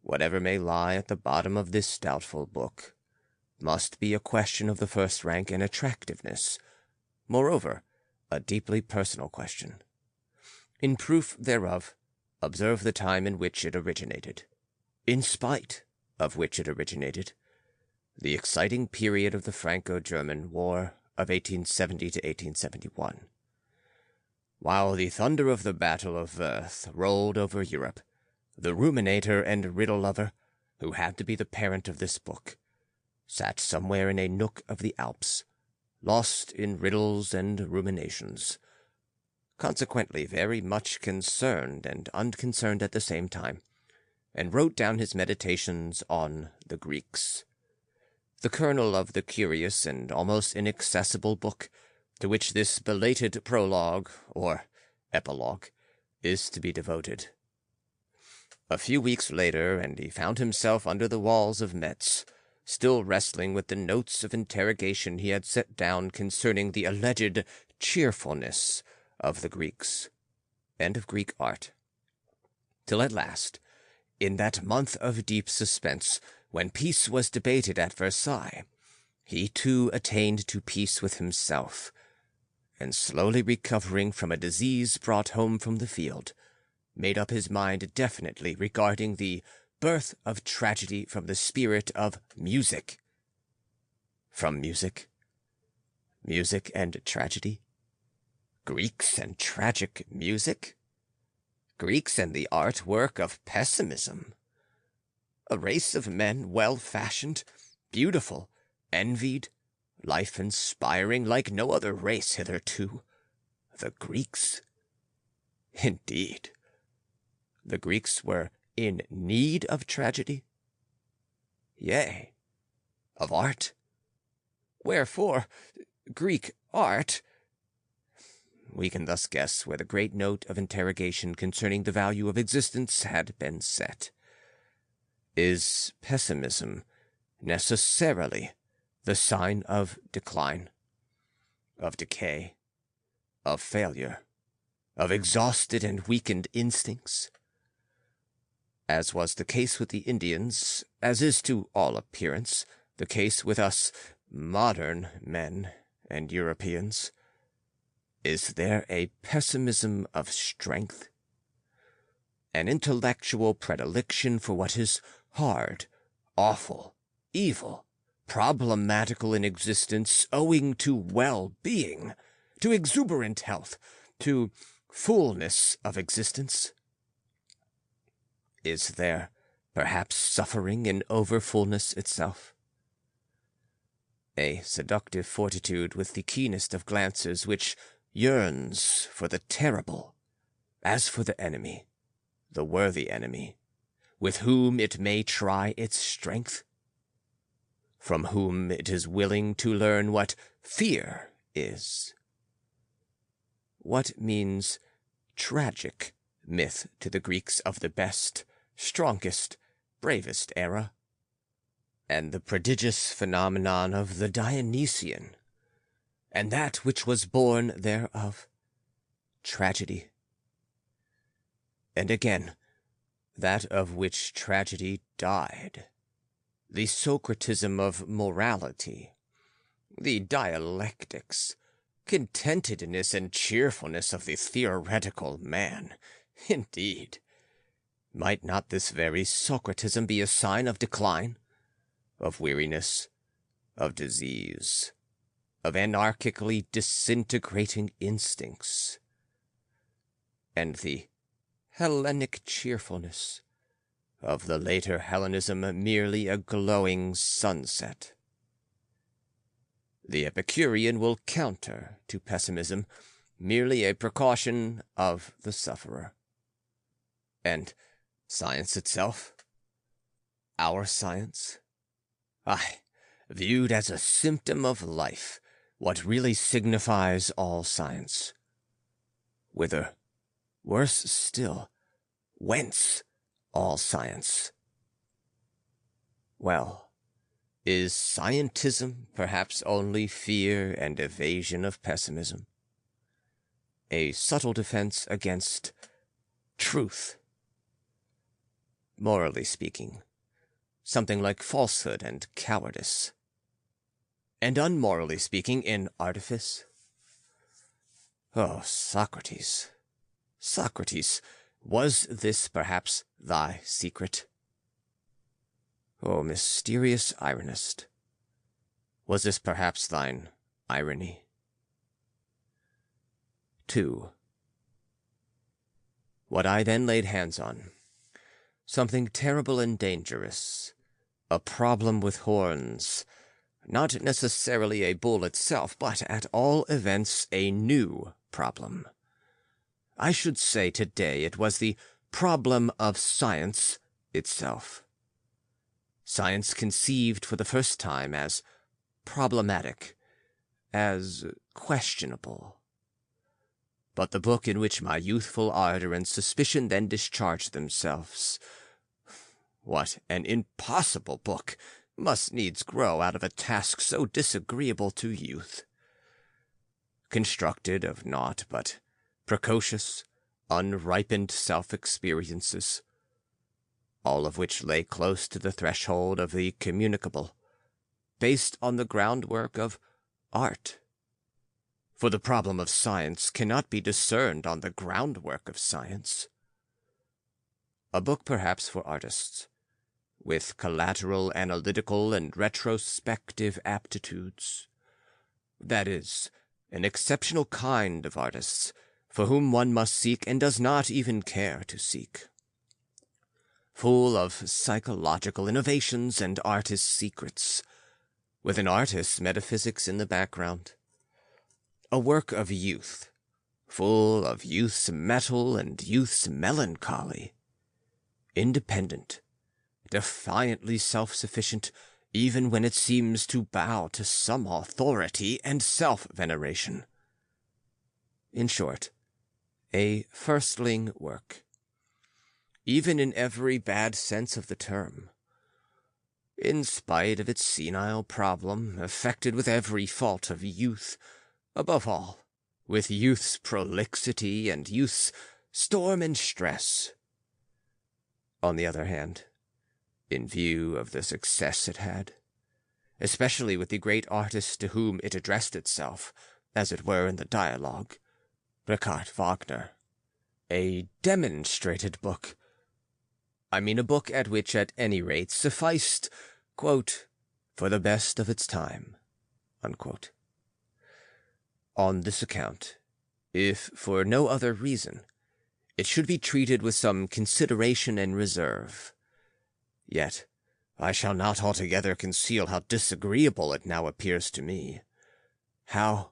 whatever may lie at the bottom of this doubtful book, must be a question of the first rank and attractiveness, moreover, a deeply personal question. In proof thereof, observe the time in which it originated, in spite of which it originated, the exciting period of the Franco-German War of 1870 to 1871. While the thunder of the Battle of Worth rolled over Europe, the ruminator and riddle lover, who had to be the parent of this book, sat somewhere in a nook of the Alps, lost in riddles and ruminations, consequently very much concerned and unconcerned at the same time, and wrote down his meditations on the Greeks, the kernel of the curious and almost inaccessible book to which this belated prologue, or epilogue, is to be devoted. A few weeks later, and he found himself under the walls of Metz, still wrestling with the notes of interrogation he had set down concerning the alleged cheerfulness of the Greeks, and of Greek art, till at last, in that month of deep suspense, when peace was debated at Versailles, he too attained to peace with himself, and slowly recovering from a disease brought home from the field, made up his mind definitely regarding the birth of tragedy from the spirit of music. From music? Music and tragedy? Greeks and tragic music? Greeks and the artwork of pessimism? A race of men well-fashioned, beautiful, envied, life-inspiring like no other race hitherto. The Greeks? Indeed. The Greeks were in need of tragedy? Yea, of art. Wherefore, Greek art— We can thus guess where the great note of interrogation concerning the value of existence had been set. Is pessimism necessarily the sign of decline, of decay, of failure, of exhausted and weakened instincts? As was the case with the Indians, as is to all appearance the case with us modern men and Europeans, is there a pessimism of strength, an intellectual predilection for what is hard, awful, evil, problematical in existence owing to well-being, to exuberant health, to fullness of existence? Is there, perhaps, suffering in overfullness itself? A seductive fortitude with the keenest of glances which yearns for the terrible, as for the enemy, the worthy enemy, with whom it may try its strength, from whom it is willing to learn what fear is. What means tragic myth to the Greeks of the best, strongest, bravest era, and the prodigious phenomenon of the Dionysian, and that which was born thereof, tragedy? And again, that of which tragedy died, the Socratism of morality, the dialectics, contentedness and cheerfulness of the theoretical man. Indeed, might not this very Socratism be a sign of decline, of weariness, of disease, of anarchically disintegrating instincts? And the Hellenic cheerfulness of the later Hellenism merely a glowing sunset? The Epicurean will counter to pessimism merely a precaution of the sufferer. And science itself, our science, aye, viewed as a symptom of life, what really signifies all science? Whither, worse still, whence all science? Well, is scientism perhaps only fear and evasion of pessimism? A subtle defense against truth? morally speaking, something like falsehood and cowardice. And unmorally speaking, in artifice? Oh, Socrates, Socrates, was this perhaps thy secret? O mysterious ironist, was this perhaps thine irony? 2. What I then laid hands on, something terrible and dangerous, a problem with horns, not necessarily a bull itself, but at all events a new problem. I should say today it was the problem of science itself. Science conceived for the first time as problematic, as questionable. But the book in which my youthful ardor and suspicion then discharged themselves, what an impossible book must needs grow out of a task so disagreeable to youth. Constructed of naught but precocious, unripened self-experiences, all of which lay close to the threshold of the communicable, based on the groundwork of art. For the problem of science cannot be discerned on the groundwork of science. A book perhaps for artists, with collateral, analytical, and retrospective aptitudes. That is, an exceptional kind of artists, for whom one must seek and does not even care to seek. Full of psychological innovations and artist secrets, with an artist's metaphysics in the background. A work of youth, full of youth's mettle and youth's melancholy. Independent, defiantly self-sufficient, even when it seems to bow to some authority and self-veneration. In short, a firstling work, even in every bad sense of the term. In spite of its senile problem, affected with every fault of youth, above all, with youth's prolixity and youth's storm and stress. On the other hand, in view of the success it had, especially with the great artist to whom it addressed itself, as it were in the dialogue, Richard Wagner, a demonstrated book. I mean a book at which at any rate sufficed, quote, for the best of its time, unquote. On this account, if for no other reason, it should be treated with some consideration and reserve. Yet I shall not altogether conceal how disagreeable it now appears to me, how,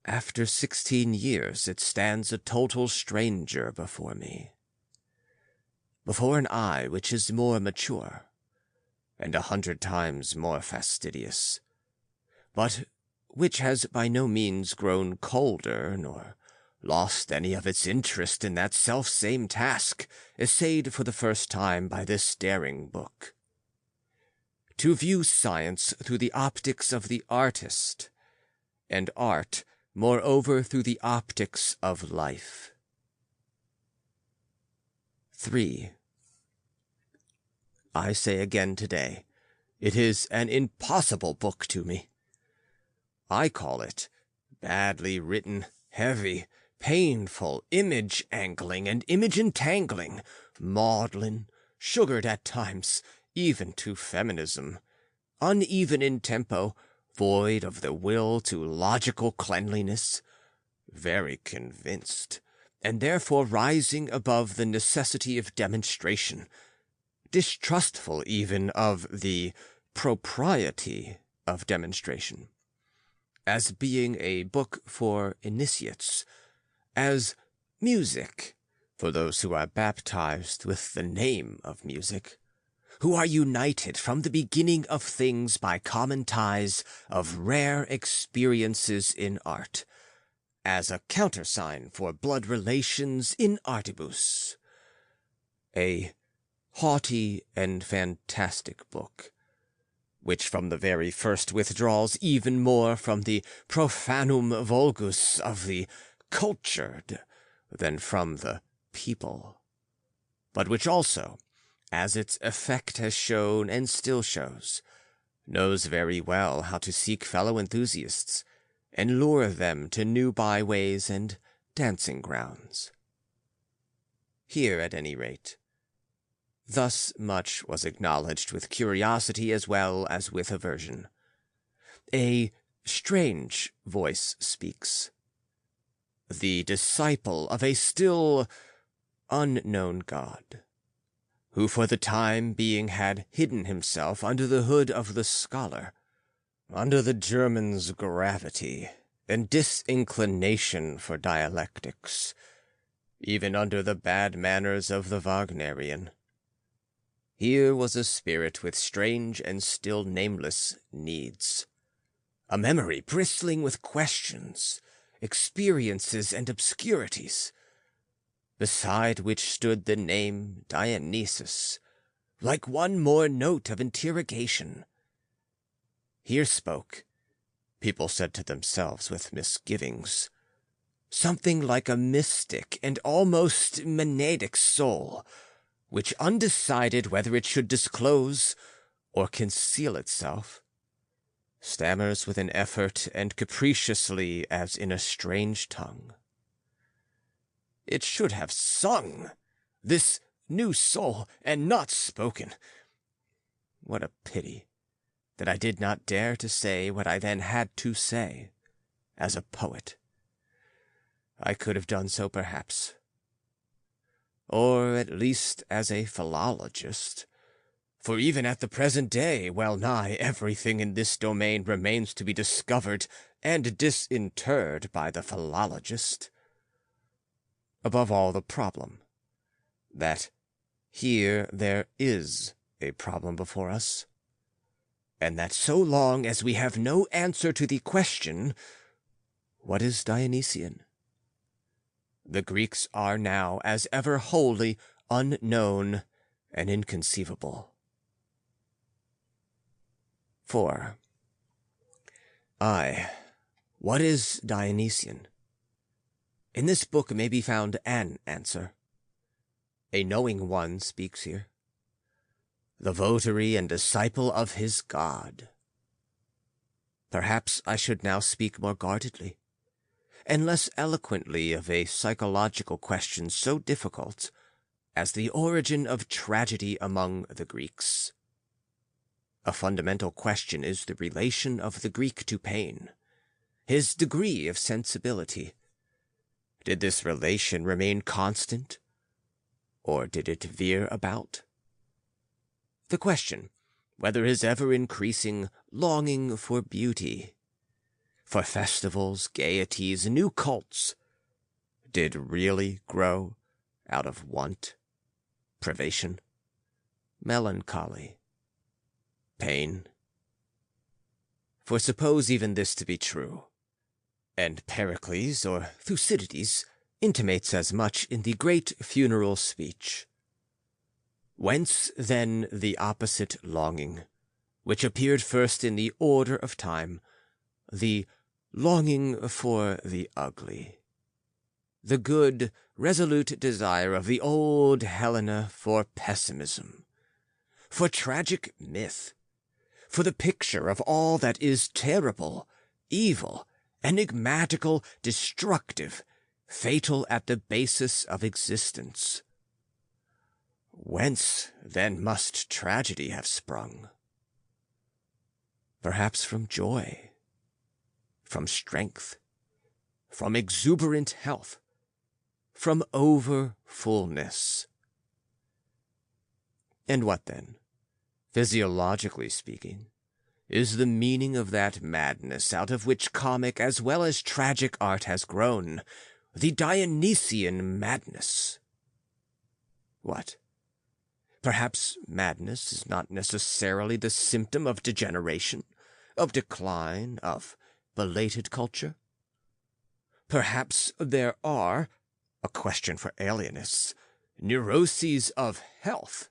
after 16 years, it stands a total stranger before me, before an eye which is more mature, and 100 times more fastidious, but which has by no means grown colder, nor lost any of its interest in that self-same task, essayed for the first time by this daring book. To view science through the optics of the artist, and art, moreover, through the optics of life. 3. I say again today, it is an impossible book to me. I call it badly written, heavy, painful, image-angling and image-entangling, maudlin, sugared at times, even to feminism, uneven in tempo, void of the will to logical cleanliness, very convinced, and therefore rising above the necessity of demonstration, distrustful even of the propriety of demonstration, as being a book for initiates, as music for those who are baptized with the name of music, who are united from the beginning of things by common ties of rare experiences in art, as a countersign for blood relations in artibus. A haughty and fantastic book, which from the very first withdraws even more from the profanum vulgus of the cultured than from the people, but which also, as its effect has shown and still shows, knows very well how to seek fellow enthusiasts and lure them to new byways and dancing grounds. Here, at any rate, thus much was acknowledged with curiosity as well as with aversion. A strange voice speaks. The disciple of a still unknown God, who for the time being had hidden himself under the hood of the scholar, under the German's gravity and disinclination for dialectics, even under the bad manners of the Wagnerian. Here was a spirit with strange and still nameless needs, a memory bristling with questions, experiences, and obscurities, beside which stood the name Dionysus, like one more note of interrogation. Here spoke, people said to themselves with misgivings, something like a mystic and almost monadic soul, which, undecided whether it should disclose or conceal itself, stammers with an effort and capriciously as in a strange tongue. It should have sung, this new soul, and not spoken. What a pity that I did not dare to say what I then had to say, as a poet. I could have done so, perhaps, or at least as a philologist, for even at the present day well-nigh everything in this domain remains to be discovered and disinterred by the philologist. Above all, the problem, that here there is a problem before us, and that so long as we have no answer to the question, what is Dionysian? The Greeks are now, as ever, wholly unknown and inconceivable. 4. What is Dionysian? In this book may be found an answer. A knowing one speaks here, the votary and disciple of his god. Perhaps I should now speak more guardedly, and less eloquently of a psychological question so difficult as the origin of tragedy among the Greeks. A fundamental question is the relation of the Greek to pain, his degree of sensibility. Did this relation remain constant, or did it veer about? The question whether his ever-increasing longing for beauty, for festivals, gaieties, new cults, did really grow out of want, privation, melancholy, pain. For suppose even this to be true, and Pericles or Thucydides intimates as much in the great funeral speech. Whence then the opposite longing, which appeared first in the order of time, the longing for the ugly, the good, resolute desire of the old Helena for pessimism, for tragic myth, for the picture of all that is terrible, evil, enigmatical, destructive, fatal at the basis of existence. Whence, then, must tragedy have sprung? Perhaps from joy, from strength, from exuberant health, from over-fullness. And what then, physiologically speaking, is the meaning of that madness out of which comic as well as tragic art has grown, the Dionysian madness? What? Perhaps madness is not necessarily the symptom of degeneration, of decline, of belated culture? Perhaps there are, a question for alienists, neuroses of health,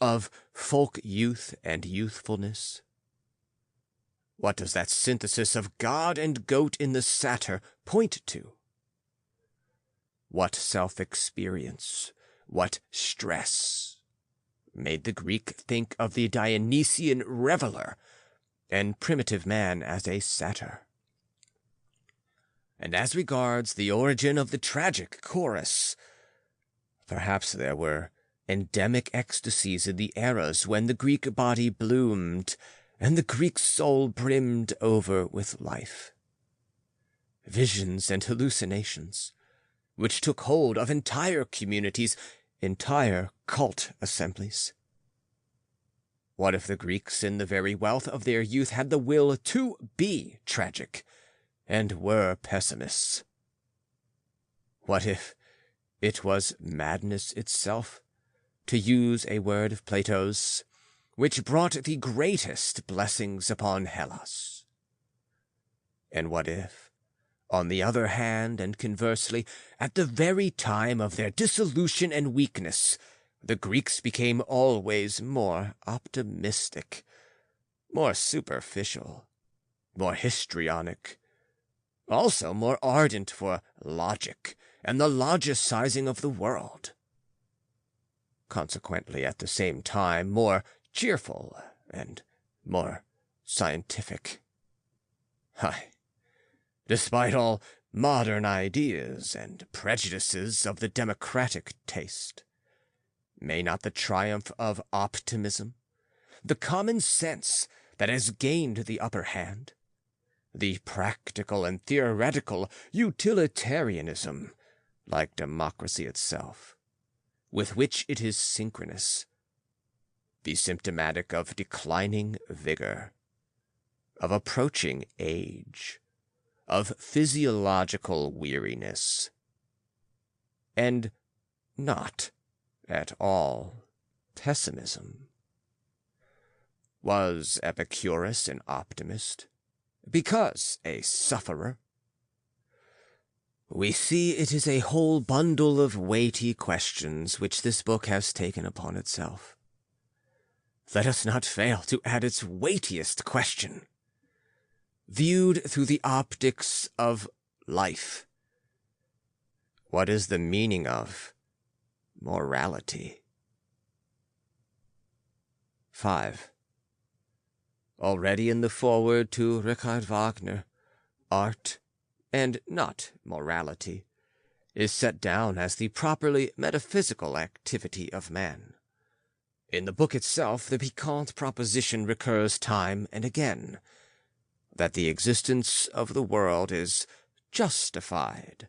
of folk youth and youthfulness? What does that synthesis of God and goat in the satyr point to? What self-experience, what stress, made the Greek think of the Dionysian reveler, and primitive man as a satyr. And as regards the origin of the tragic chorus, perhaps there were endemic ecstasies in the eras when the Greek body bloomed and the Greek soul brimmed over with life. Visions and hallucinations, which took hold of entire communities, entire cult assemblies. What if the Greeks, in the very wealth of their youth, had the will to be tragic, and were pessimists? What if it was madness itself, to use a word of Plato's, which brought the greatest blessings upon Hellas? And what if, on the other hand, and conversely, at the very time of their dissolution and weakness, the Greeks became always more optimistic, more superficial, more histrionic, also more ardent for logic and the logicizing of the world. Consequently, at the same time, more cheerful and more scientific. Aye, despite all modern ideas and prejudices of the democratic taste, may not the triumph of optimism, the common sense that has gained the upper hand, the practical and theoretical utilitarianism, like democracy itself, with which it is synchronous, be symptomatic of declining vigor, of approaching age, of physiological weariness, and not at all pessimism? Was Epicurus an optimist because a sufferer? We see it is a whole bundle of weighty questions which this book has taken upon itself. Let us not fail to add its weightiest question, viewed through the optics of life. What is the meaning of morality? 5. Already in the foreword to Richard Wagner, art, and not morality, is set down as the properly metaphysical activity of man. In the book itself, the piquant proposition recurs time and again, that the existence of the world is justified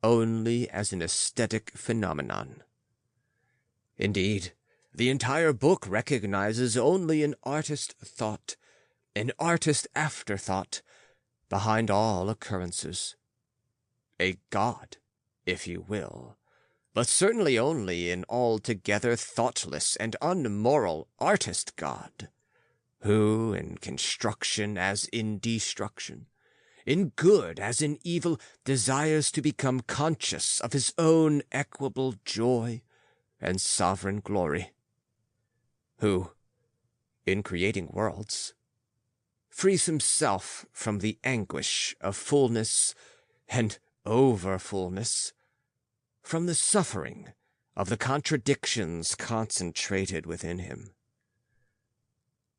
only as an aesthetic phenomenon. Indeed, the entire book recognizes only an artist thought, an artist afterthought, behind all occurrences. A god, if you will, but certainly only an altogether thoughtless and unmoral artist god, who, in construction as in destruction, in good as in evil, desires to become conscious of his own equable joy and sovereign glory, who, in creating worlds, frees himself from the anguish of fullness and over-fullness, from the suffering of the contradictions concentrated within him.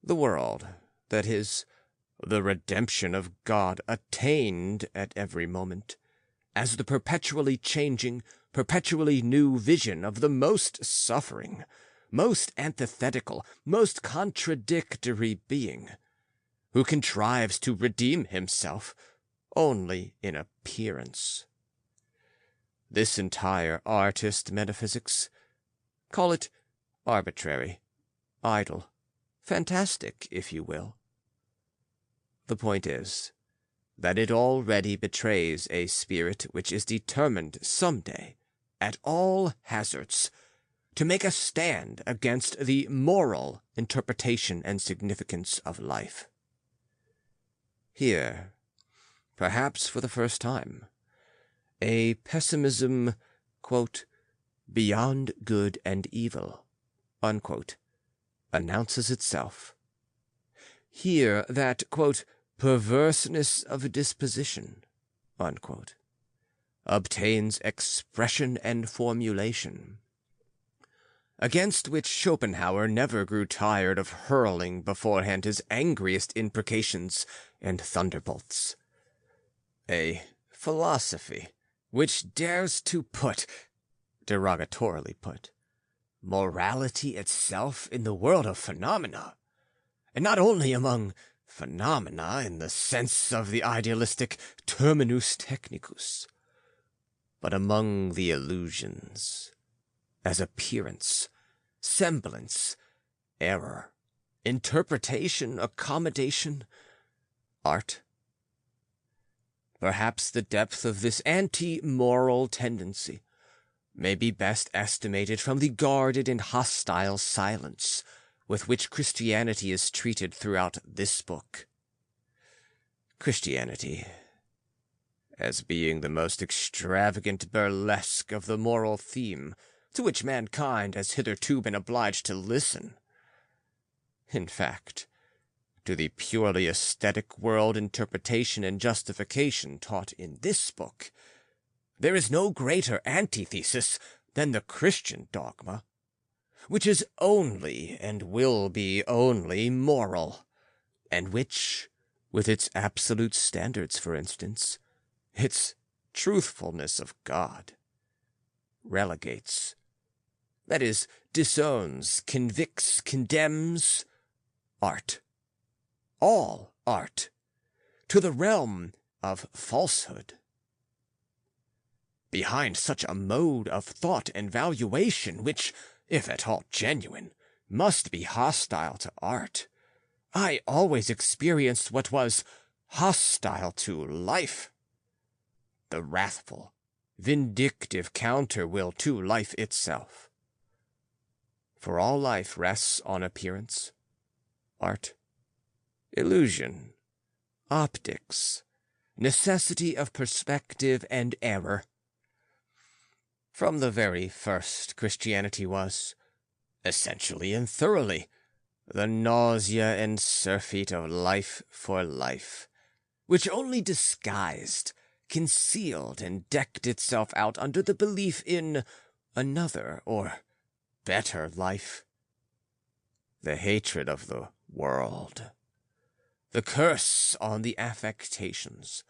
The world, that is, the redemption of God, attained at every moment, as the perpetually changing, perpetually new vision of the most suffering, most antithetical, most contradictory being, who contrives to redeem himself only in appearance. This entire artist metaphysics, call it arbitrary, idle, fantastic, if you will. The point is that it already betrays a spirit which is determined some day, at all hazards, to make a stand against the moral interpretation and significance of life. Here, perhaps for the first time, a pessimism, quote, beyond good and evil, unquote, announces itself. Here that, quote, perverseness of disposition, unquote, obtains expression and formulation. against which Schopenhauer never grew tired of hurling beforehand his angriest imprecations and thunderbolts. A philosophy which dares to derogatorily put, morality itself in the world of phenomena, and not only among phenomena in the sense of the idealistic terminus technicus, but among the illusions, as appearance, semblance, error, interpretation, accommodation, art. Perhaps the depth of this anti-moral tendency may be best estimated from the guarded and hostile silence with which Christianity is treated throughout this book. Christianity, as being the most extravagant burlesque of the moral theme to which mankind has hitherto been obliged to listen. In fact, to the purely aesthetic world interpretation and justification taught in this book, there is no greater antithesis than the Christian dogma, which is only and will be only moral, and which, with its absolute standards, for instance, its truthfulness of God, relegates, that is, disowns, convicts, condemns art, all art, to the realm of falsehood. Behind such a mode of thought and valuation, which, if at all genuine, must be hostile to art, I always experienced what was hostile to life, the wrathful, vindictive counter-will to life itself. For all life rests on appearance, art, illusion, optics, necessity of perspective and error. From the very first, Christianity was, essentially and thoroughly, the nausea and surfeit of life for life, which only disguised, concealed, and decked itself out under the belief in another or better life. The hatred of the world, the curse on the affectations,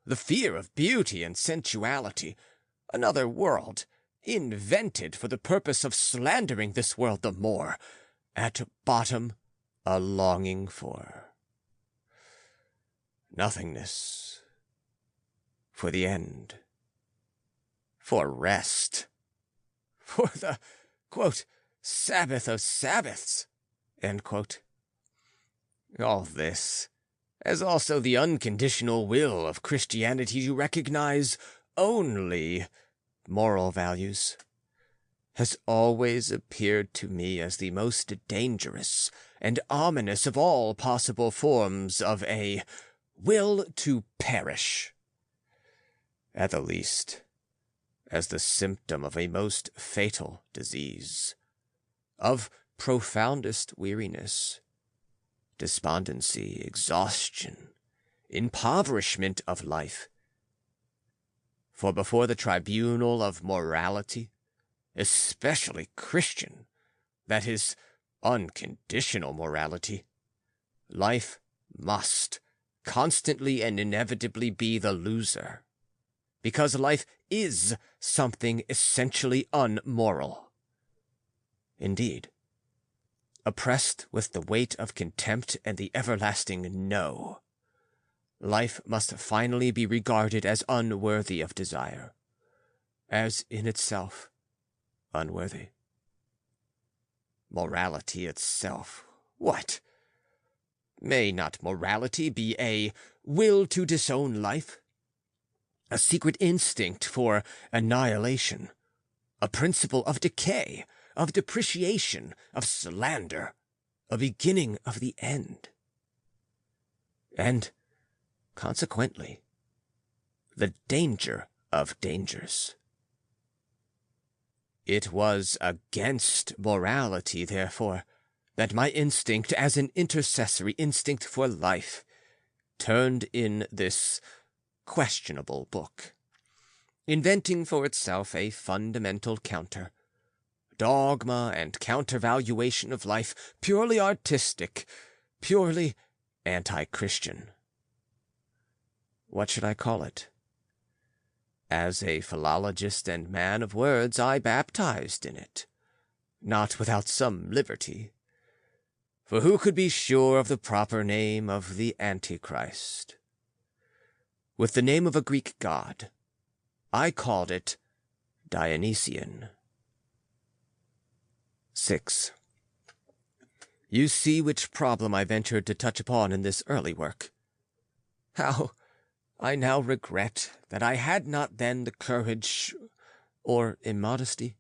the fear of beauty and sensuality, another world, invented for the purpose of slandering this world the more, at bottom a longing for nothingness, for the end, for rest, for the, quote, Sabbath of Sabbaths, end quote. All this, as also the unconditional will of Christianity to recognize only moral values, has always appeared to me as the most dangerous and ominous of all possible forms of a will to perish. At the least, as the symptom of a most fatal disease, of profoundest weariness, despondency, exhaustion, impoverishment of life. For before the tribunal of morality, especially Christian, that is, unconditional morality, life must constantly and inevitably be the loser, because life is something essentially unmoral. Indeed, oppressed with the weight of contempt and the everlasting no, life must finally be regarded as unworthy of desire, as in itself unworthy. Morality itself, what? May not morality be a will to disown life? A secret instinct for annihilation, a principle of decay, of depreciation, of slander, a beginning of the end. And, consequently, the danger of dangers. It was against morality, therefore, that my instinct as an intercessory instinct for life turned in this questionable book, inventing for itself a fundamental counter, dogma and countervaluation of life, purely artistic, purely anti-Christian. What should I call it? As a philologist and man of words, I baptized in it, not without some liberty. For who could be sure of the proper name of the Antichrist? With the name of a Greek god, I called it Dionysian. 6. You see which problem I ventured to touch upon in this early work. How I now regret that I had not then the courage, or immodesty,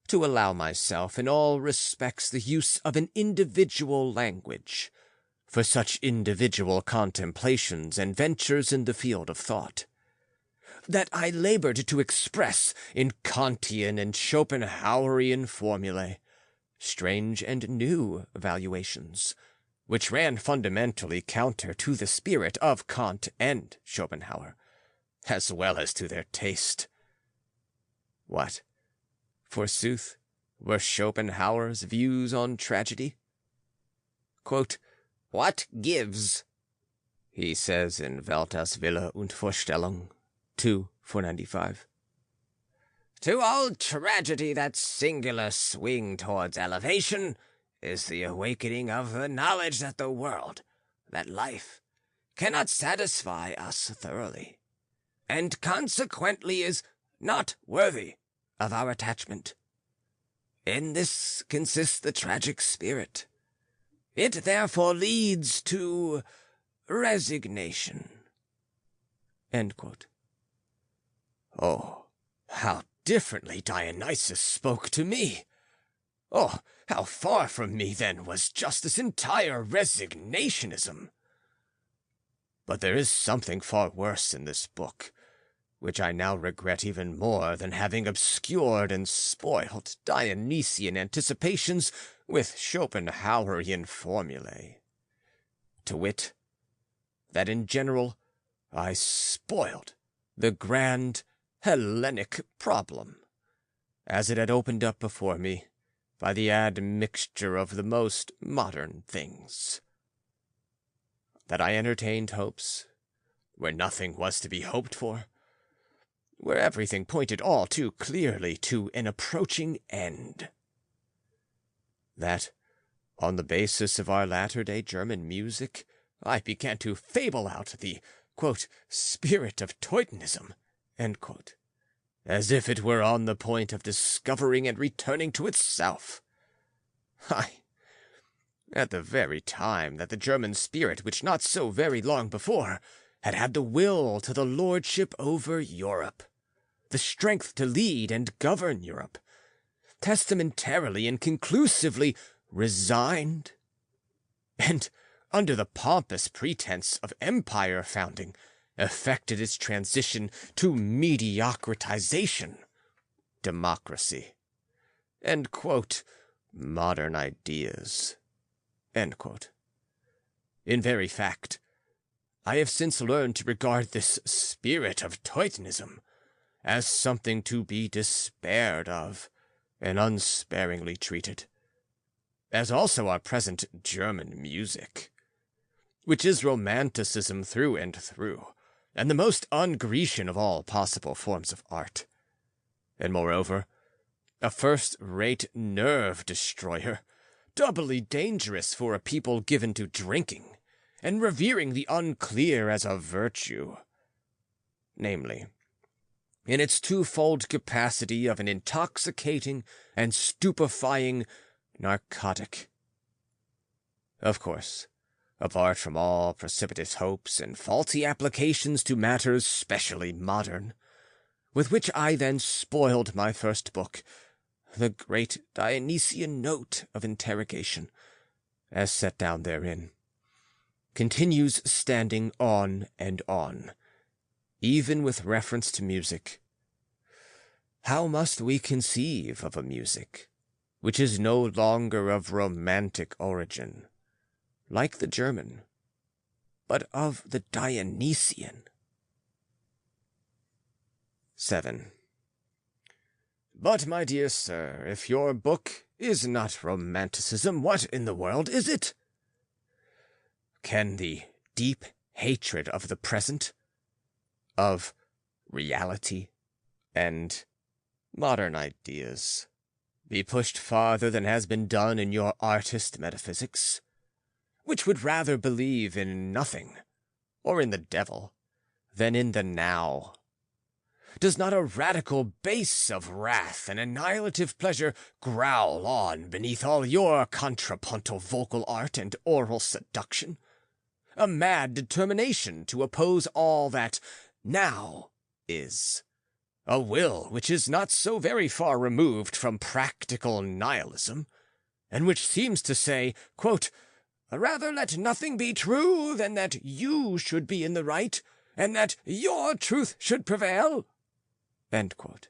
to allow myself in all respects the use of an individual language, for such individual contemplations and ventures in the field of thought, that I labored to express in Kantian and Schopenhauerian formulae strange and new valuations, which ran fundamentally counter to the spirit of Kant and Schopenhauer, as well as to their taste. What, forsooth, were Schopenhauer's views on tragedy? Quote, "What gives," he says in Welt als Wille und Vorstellung, 2:495, "to all tragedy that singular swing towards elevation is the awakening of the knowledge that the world, that life, cannot satisfy us thoroughly, and consequently is not worthy of our attachment. In this consists the tragic spirit. It therefore leads to resignation." End quote. Oh, how differently Dionysus spoke to me! Oh, how far from me, then, was just this entire resignationism! But there is something far worse in this book, which I now regret even more than having obscured and spoiled Dionysian anticipations with Schopenhauerian formulae. To wit, that in general I spoiled the grand Hellenic problem, as it had opened up before me by the admixture of the most modern things. That I entertained hopes where nothing was to be hoped for, where everything pointed all too clearly to an approaching end. That, on the basis of our latter-day German music, I began to fable out the, quote, spirit of Teutonism, end quote, as if it were on the point of discovering and returning to itself. At the very time that the German spirit, which not so very long before had had the will to the lordship over Europe, the strength to lead and govern Europe, testamentarily and conclusively resigned, and, under the pompous pretense of empire founding, effected its transition to mediocratization, democracy, end quote, modern ideas, end quote. In very fact, I have since learned to regard this spirit of Teutonism as something to be despaired of and unsparingly treated, as also our present German music, which is romanticism through and through, and the most un-Grecian of all possible forms of art, and moreover, a first-rate nerve destroyer, doubly dangerous for a people given to drinking, and revering the unclear as a virtue, namely, in its twofold capacity of an intoxicating and stupefying narcotic. Of course, apart from all precipitous hopes and faulty applications to matters specially modern, with which I then spoiled my first book, the great Dionysian note of interrogation, as set down therein, continues standing on and on, even with reference to music. How must we conceive of a music which is no longer of romantic origin, like the German, but of the Dionysian? 7. But, my dear sir, if your book is not romanticism, what in the world is it? Can the deep hatred of the present, of reality, and modern ideas be pushed farther than has been done in your artist metaphysics, which would rather believe in nothing, or in the devil, than in the now? Does not a radical base of wrath and annihilative pleasure growl on beneath all your contrapuntal vocal art and oral seduction? A mad determination to oppose all that now is. A will which is not so very far removed from practical nihilism, and which seems to say, quote, "Rather let nothing be true than that you should be in the right, and that your truth should prevail." End quote.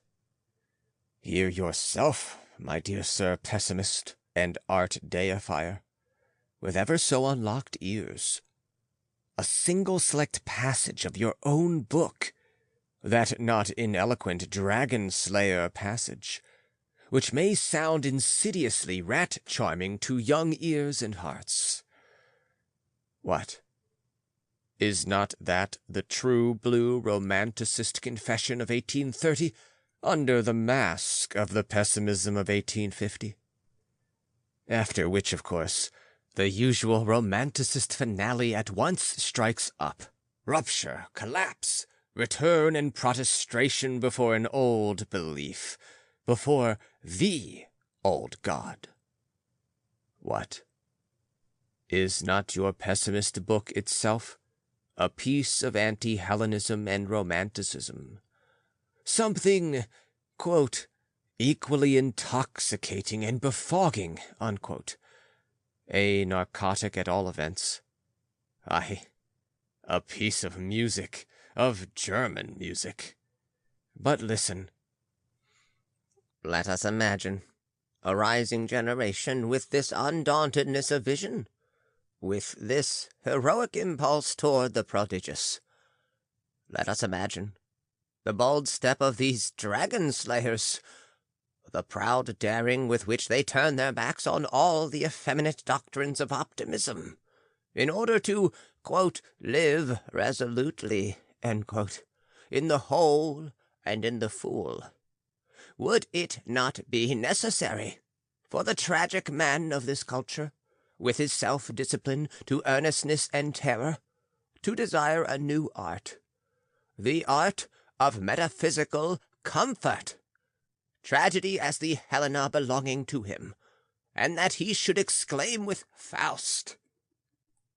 Hear yourself, my dear sir pessimist and art deifier, with ever so unlocked ears, a single select passage of your own book, that not ineloquent dragon-slayer passage, which may sound insidiously rat-charming to young ears and hearts. What? Is not that the true blue romanticist confession of 1830 under the mask of the pessimism of 1850? After which, of course, the usual romanticist finale at once strikes up. Rupture, collapse, return and protestation before an old belief, before the old God. What? Is not your pessimist book itself a piece of anti-Hellenism and romanticism? Something, quote, equally intoxicating and befogging, unquote. A narcotic at all events. Aye, a piece of music, of German music. But listen. Let us imagine a rising generation with this undauntedness of vision, with this heroic impulse toward the prodigious. Let us imagine the bold step of these dragon-slayers, the proud daring with which they turn their backs on all the effeminate doctrines of optimism, in order to, quote, live resolutely, end quote, in the whole and in the fool. Would it not be necessary for the tragic man of this culture, with his self-discipline to earnestness and terror, to desire a new art, the art of metaphysical comfort, tragedy as the Helena belonging to him, and that he should exclaim with Faust,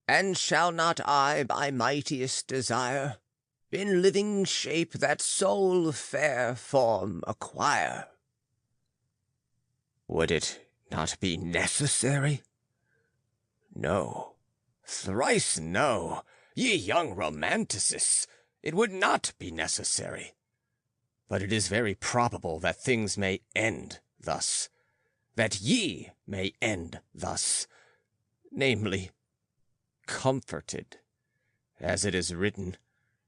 "And shall not I, by mightiest desire, in living shape that soul fair form acquire"? Would it not be necessary? No, thrice no, ye young romanticists, it would not be necessary. But it is very probable that things may end thus, that ye may end thus, namely, comforted, as it is written,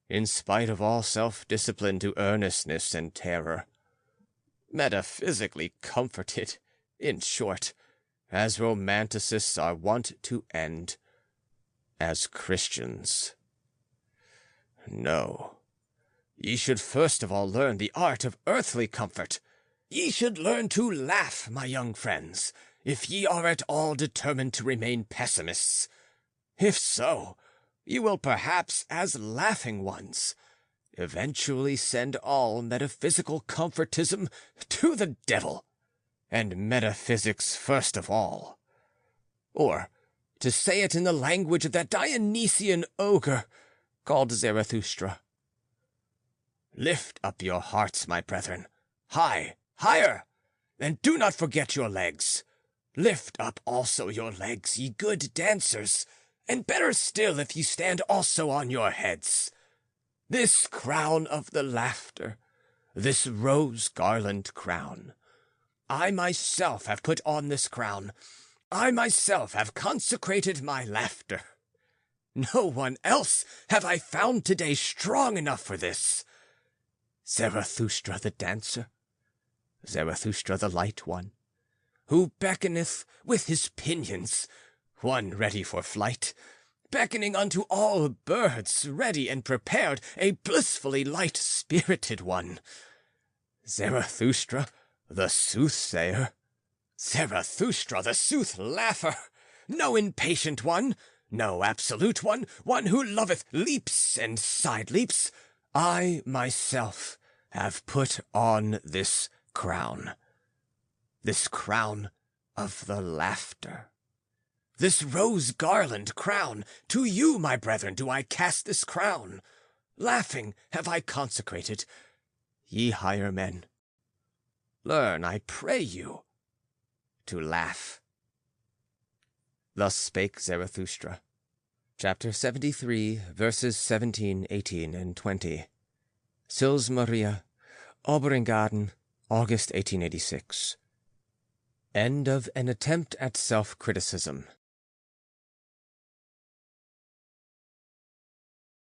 in spite of all self-discipline to earnestness and terror. Metaphysically comforted, in short, as romanticists are wont to end, as Christians. No, ye should first of all learn the art of earthly comfort. Ye should learn to laugh, my young friends, if ye are at all determined to remain pessimists. If so, you will perhaps, as laughing ones, eventually send all metaphysical comfortism to the devil, and metaphysics first of all. Or, to say it in the language of that Dionysian ogre called Zarathustra, lift up your hearts, my brethren, high, higher, and do not forget your legs. Lift up also your legs, ye good dancers, and better still if ye stand also on your heads. This crown of the laughter, this rose-garland crown, I myself have put on this crown. I myself have consecrated my laughter. No one else have I found today strong enough for this. Zarathustra the dancer, Zarathustra the Light One, who beckoneth with his pinions, one ready for flight, beckoning unto all birds, ready and prepared, a blissfully light-spirited one. Zarathustra, the soothsayer, Zarathustra, the sooth-laugher, no impatient one, no absolute one, one who loveth leaps and side-leaps, I myself have put on this crown of the laughter. This rose-garland crown, to you, my brethren, do I cast this crown. Laughing have I consecrated. Ye higher men, learn, I pray you, to laugh. Thus spake Zarathustra. Chapter 73, verses 17, 18, and 20. Sils Maria, Oberingaden, August 1886. End of An Attempt at Self-Criticism.